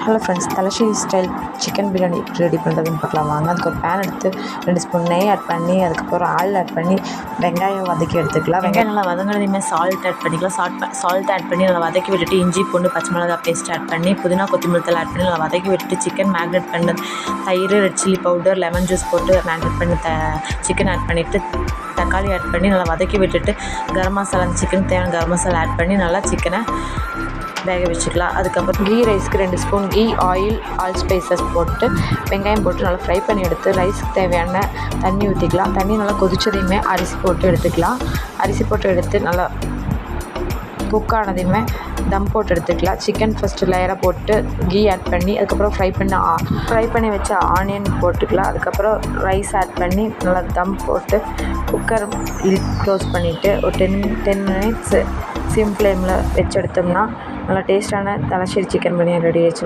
Hello friends, Thalassery style chicken biryani எப்படி ready பண்ணுறதுன்னு பார்க்கலாம் வாங்க. அதுக்கு ஒரு பேன் எடுத்து 2 ஸ்பூன் நெய் ஆட் பண்ணி, அதுக்கப்புறம் ஆயில் ஆட் பண்ணி வெங்காயம் வதக்கி எடுத்துக்கலாம். வெங்காயம் நல்லா வதங்கினதையுமே சால்ட் ஆட் பண்ணிக்கலாம். சால்ட் ஆட் பண்ணி நல்லா வதக்கி விட்டுட்டு இஞ்சி பூண்டு பச்சை மிளகா பேஸ்ட் ஆட் பண்ணி புதினா கொத்தமல்லி தழை ஆட் பண்ணி நல்லா வதக்கி விட்டுட்டு சிக்கன் மேக்னேட் பண்ண தயிர், red chilli powder, lemon juice போட்டு மேக்னேட் பண்ணி சிக்கன் ஆட் பண்ணிவிட்டு தக்காளி ஆட் பண்ணி நல்லா வதக்கி விட்டுட்டு கரம் மசாலா, அந்த சிக்கன் தேவையான கரம் மசாலா ஆட் பண்ணி நல்லா சிக்கனை வேக வச்சுக்கலாம். அதுக்கப்புறம் கீ ரைஸ்க்கு 2 spoon ghee, oil, all spices போட்டு வெங்காயம் போட்டு நல்லா ஃப்ரை பண்ணி எடுத்து ரைஸ்க்கு தேவையான தண்ணி ஊற்றிக்கலாம். தண்ணி நல்லா கொதிச்சதையுமே அரிசி போட்டு எடுத்துக்கலாம். அரிசி போட்டு எடுத்து நல்லா குக் ஆனதையுமே தம் போட்டு எடுத்துக்கலாம். சிக்கன் ஃபஸ்ட்டு லேயராக போட்டு கீ ஆட் பண்ணி அதுக்கப்புறம் ஃப்ரை பண்ணி வச்ச ஆனியன் போட்டுக்கலாம். அதுக்கப்புறம் ரைஸ் ஆட் பண்ணி நல்லா தம் போட்டு குக்கர் லிட் க்ளோஸ் பண்ணிவிட்டு ஒரு 10 மினிட்ஸ் சிம் ஃப்ளேமில் வச்சு எடுத்தோம்னா நல்லா டேஸ்ட்டான தலஸ்ரீ சிக்கன் பிரியாணி ரெடி ஆயிடுச்சு.